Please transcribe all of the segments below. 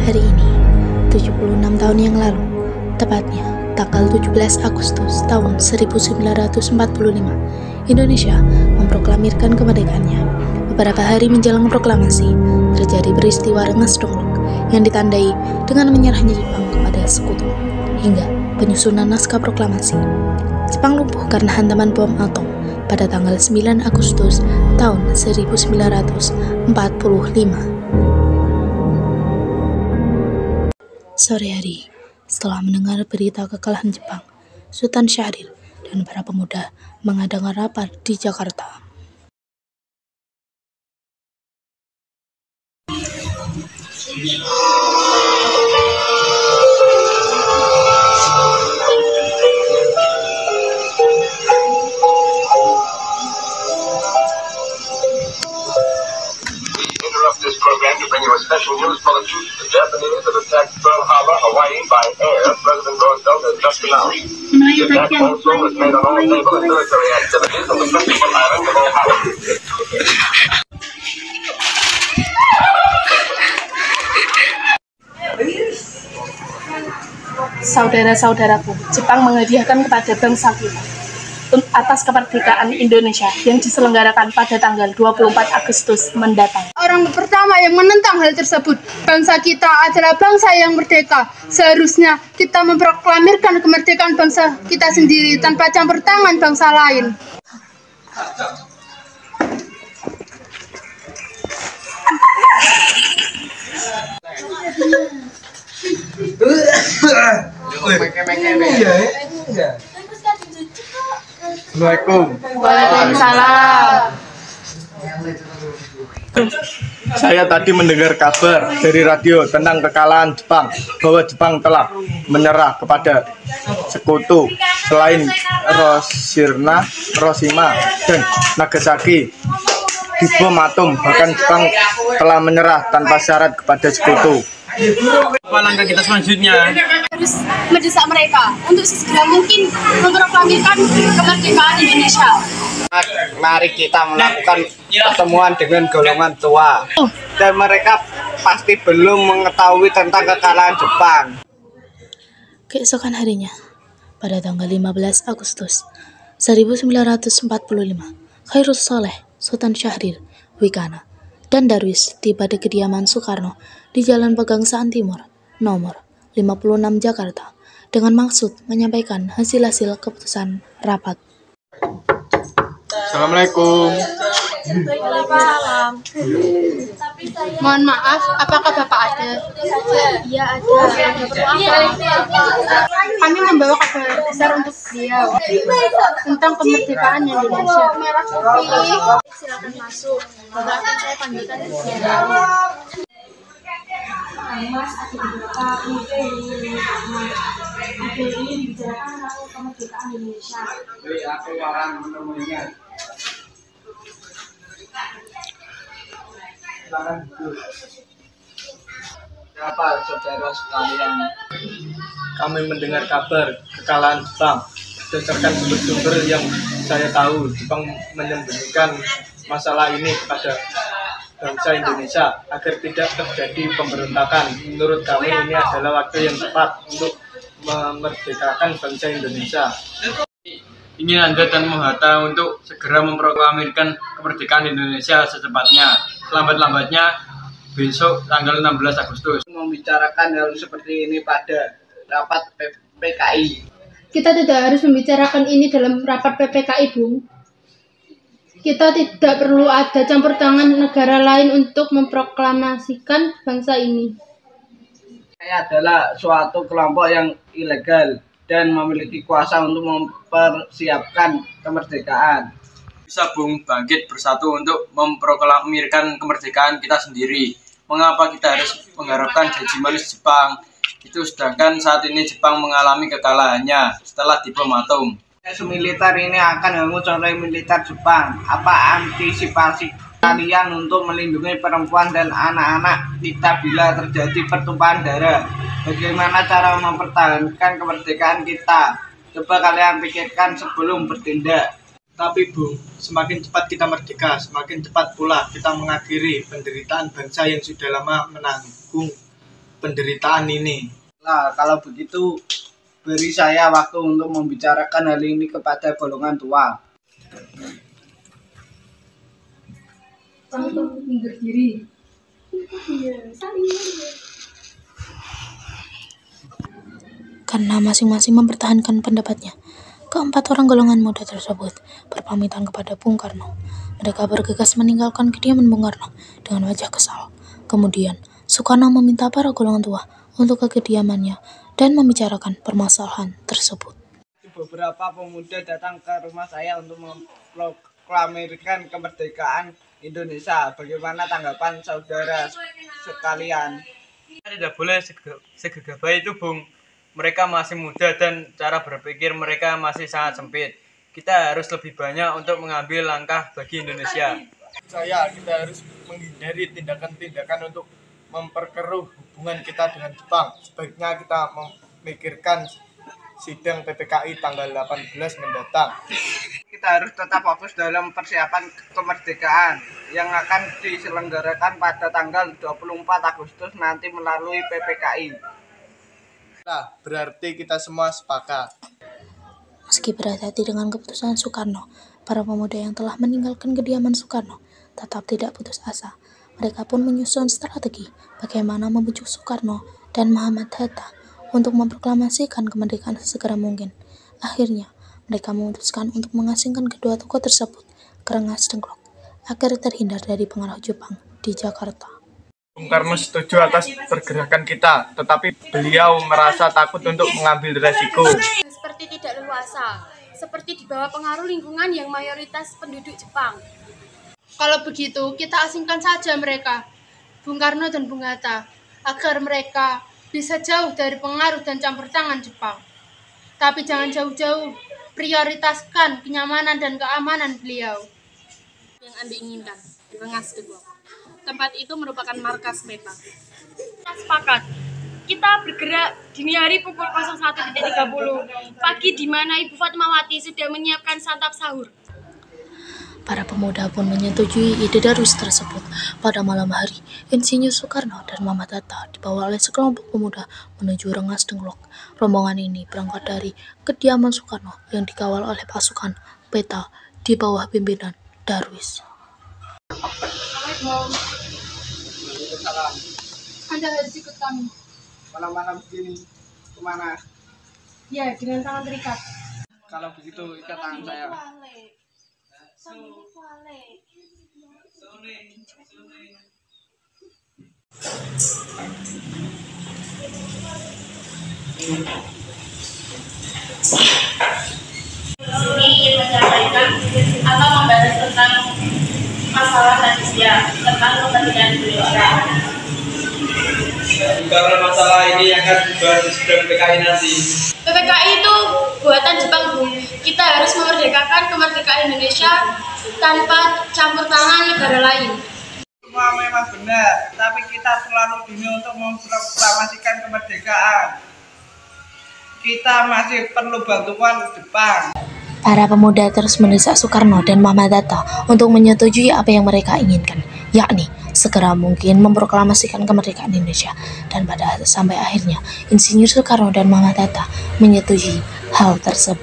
Hari ini, 76 tahun yang lalu, tepatnya tanggal 17 Agustus tahun 1945, Indonesia memproklamirkan kemerdekaannya. Beberapa hari menjelang proklamasi, terjadi peristiwa Rengas Dengklok yang ditandai dengan menyerahnya Jepang kepada sekutu, hingga penyusunan naskah proklamasi. Jepang lumpuh karena hantaman bom atom pada tanggal 9 Agustus tahun 1945. Sore hari, setelah mendengar berita kekalahan Jepang, Sultan Syahrir dan para pemuda mengadakan rapat di Jakarta. This program to bring you a special news bulletin. The Japanese have attacked Pearl Harbor, Hawaii by air. President Roosevelt has just announced. The attack also was made on all naval and military activities on the principal island of Oahu. Saudara-saudaraku, Jepang menghadiahkan kepada bangsa kita atas kemerdekaan Indonesia yang diselenggarakan pada tanggal 24 Agustus mendatang. Orang pertama yang menentang hal tersebut, bangsa kita adalah bangsa yang merdeka. Seharusnya kita memproklamirkan kemerdekaan bangsa kita sendiri tanpa campur tangan bangsa lain. Assalamualaikum. Waalaikumsalam. Saya tadi mendengar kabar dari radio tentang kekalahan Jepang, bahwa Jepang telah menyerah kepada sekutu selain Hiroshima dan Nagasaki di bom atom. Bahkan Jepang telah menyerah tanpa syarat kepada sekutu. Apa langkah kita selanjutnya? Harus mendesak mereka untuk sesegera mungkin memproklamirkan kemerdekaan Indonesia. Mari kita melakukan pertemuan dengan golongan tua, dan mereka pasti belum mengetahui tentang kekalahan Jepang. Keesokan harinya, pada tanggal 15 Agustus 1945, Khairul Soleh, Sultan Syahrir, Wikana, dan Darwis tiba di kediaman Soekarno di Jalan Pegangsaan Timur, nomor 56 Jakarta, dengan maksud menyampaikan hasil-hasil keputusan rapat. Assalamualaikum. Waalaikumsalam. Mohon maaf, apakah Bapak ada? Iya ada. Kami membawa kabar besar untuk beliau tentang kemerdekaan Indonesia. Silakan masuk. Bapak akan saya panggilkan ke sini. Mas, ada beberapa ini dibicarakan tentang kemerdekaan Indonesia. Aku orang menemuinya. Apa saudara sekalian? Kami mendengar kabar kekalahan Jepang. Berdasarkan sumber-sumber yang saya tahu, Jepang menyembunyikan masalah ini kepada bangsa Indonesia agar tidak terjadi pemberontakan. Menurut kami ini adalah waktu yang tepat untuk memerdekakan bangsa Indonesia. Ingin Anda dan Muhatta untuk segera memproklamirkan kemerdekaan Indonesia secepatnya, selambat-lambatnya besok tanggal 16 Agustus. Membicarakan hal seperti ini pada rapat PKI. Kita tidak harus membicarakan ini dalam rapat PPKI, Bung. Kita tidak perlu ada campur tangan negara lain untuk memproklamasikan bangsa ini. Saya adalah suatu kelompok yang ilegal dan memiliki kuasa untuk mempersiapkan kemerdekaan. Bisa Bung bangkit bersatu untuk memproklamirkan kemerdekaan kita sendiri. Mengapa kita harus mengharapkan janji manis Jepang? Itu sedangkan saat ini Jepang mengalami kekalahannya setelah dibom atom. Militer ini akan mengucur oleh militer Jepang. Apa antisipasi kalian untuk melindungi perempuan dan anak-anak kita bila terjadi pertumpahan darah? Bagaimana cara mempertahankan kemerdekaan kita? Coba kalian pikirkan sebelum bertindak. Tapi Bung, semakin cepat kita merdeka, semakin cepat pula kita mengakhiri penderitaan bangsa yang sudah lama menanggung penderitaan ini. Nah, kalau begitu beri saya waktu untuk membicarakan hal ini kepada golongan tua. Kamu minggir diri. Karena masing-masing mempertahankan pendapatnya, keempat orang golongan muda tersebut berpamitan kepada Bung Karno. Mereka bergegas meninggalkan kediaman Bung Karno dengan wajah kesal. Kemudian, Soekarno meminta para golongan tua untuk ke kediamannya dan membicarakan permasalahan tersebut. Beberapa pemuda datang ke rumah saya untuk memproklamirkan kemerdekaan Indonesia. Bagaimana tanggapan saudara sekalian? Tidak boleh segegabah itu, Bung. Mereka masih muda dan cara berpikir mereka masih sangat sempit. Kita harus lebih banyak untuk mengambil langkah bagi Indonesia. Kita harus menghindari tindakan-tindakan untuk memperkeruh hubungan kita dengan Jepang. Sebaiknya kita memikirkan sidang PPKI tanggal 18 mendatang. Kita harus tetap fokus dalam persiapan kemerdekaan yang akan diselenggarakan pada tanggal 24 Agustus nanti melalui PPKI. Nah, berarti kita semua sepakat. Meski berat hati dengan keputusan Soekarno, para pemuda yang telah meninggalkan kediaman Soekarno tetap tidak putus asa. Mereka pun menyusun strategi bagaimana membujuk Soekarno dan Muhammad Hatta untuk memproklamasikan kemerdekaan sesegera mungkin. Akhirnya, mereka memutuskan untuk mengasingkan kedua tokoh tersebut ke Rengas Dengklok agar terhindar dari pengaruh Jepang di Jakarta. Bung Karno setuju atas pergerakan kita, tetapi beliau merasa takut untuk mengambil resiko. Seperti tidak leluasa, seperti di bawah pengaruh lingkungan yang mayoritas penduduk Jepang. Kalau begitu, kita asingkan saja mereka, Bung Karno dan Bung Hatta, agar mereka bisa jauh dari pengaruh dan campur tangan Jepang. Tapi jangan jauh-jauh, prioritaskan kenyamanan dan keamanan beliau. Yang Anda inginkan, Rengas Dengklok. Tempat itu merupakan markas PETA. Kita sepakat. Kita bergerak dini hari pukul 01.30 pagi di mana Ibu Fatmawati sudah menyiapkan santap sahur. Para pemuda pun menyetujui ide Darwis tersebut. Pada malam hari, Insinyur Soekarno dan Muhammad Hatta dibawa oleh sekelompok pemuda menuju Rengas Dengklok. Rombongan ini berangkat dari kediaman Soekarno yang dikawal oleh pasukan PETA di bawah pimpinan Darwis. Anda harus ikut kami. Malam-malam begini, kemana? Ya, dengan tangan terikat. Kalau begitu, ikat tangan saya. Ini menyampaikan atau membahas tentang masalah manusia, tentang kepentingan Indonesia. Karena masalah ini akan dibahas di sidang PPKI nanti. PPKI itu buatan Jepang, Bung. Kita harus memerdekakan kemerdekaan Indonesia tanpa campur tangan negara lain. Semua memang benar, tapi kita terlalu dini untuk memproklamasikan kemerdekaan. Kita masih perlu bantuan Jepang. Para pemuda terus mendesak Soekarno dan Muhammad Hatta untuk menyetujui apa yang mereka inginkan, yakni segera mungkin memproklamasikan kemerdekaan Indonesia. Dan sampai akhirnya Insinyur Soekarno dan Muhammad Hatta menyetujui hal tersebut.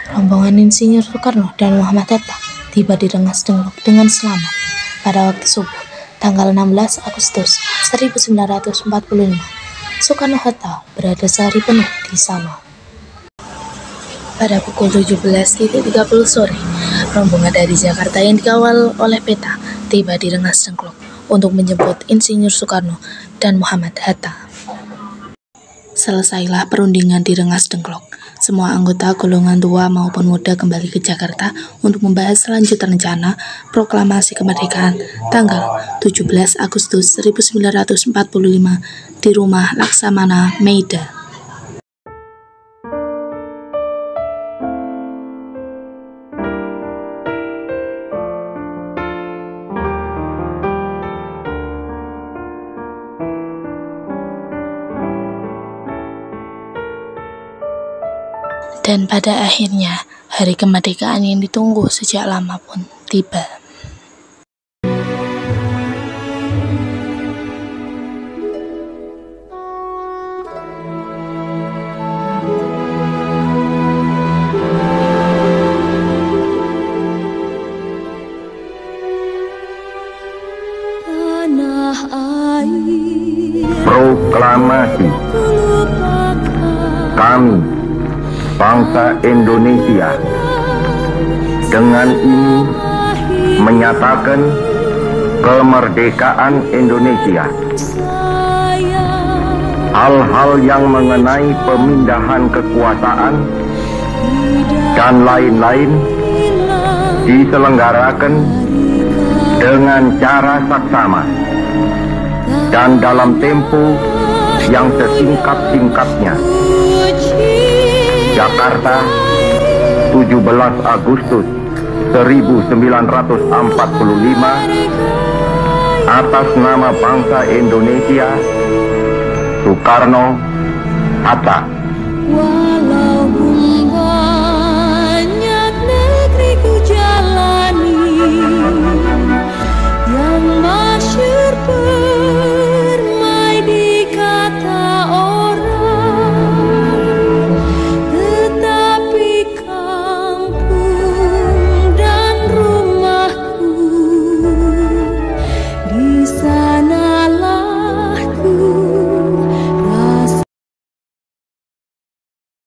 Rombongan Insinyur Soekarno dan Muhammad Hatta tiba di Rengas Dengklok dengan selamat pada waktu subuh tanggal 16 Agustus 1945. Soekarno-Hatta berada sehari penuh di sana. Pada pukul 17.30 sore, rombongan dari Jakarta yang dikawal oleh PETA tiba di Rengas Dengklok untuk menjemput Insinyur Soekarno dan Muhammad Hatta. Selesailah perundingan di Rengas Dengklok. Semua anggota golongan tua maupun muda kembali ke Jakarta untuk membahas selanjutnya rencana proklamasi kemerdekaan tanggal 17 Agustus 1945 di rumah Laksamana Meida. Dan pada akhirnya, hari kemerdekaan yang ditunggu sejak lama pun tiba. Proklamasi. Kami, bangsa Indonesia, dengan ini menyatakan kemerdekaan Indonesia. Hal-hal yang mengenai pemindahan kekuasaan dan lain-lain diselenggarakan dengan cara saksama dan dalam tempo yang sesingkat-singkatnya. Jakarta, 17 Agustus 1945, atas nama bangsa Indonesia, Soekarno, Hatta.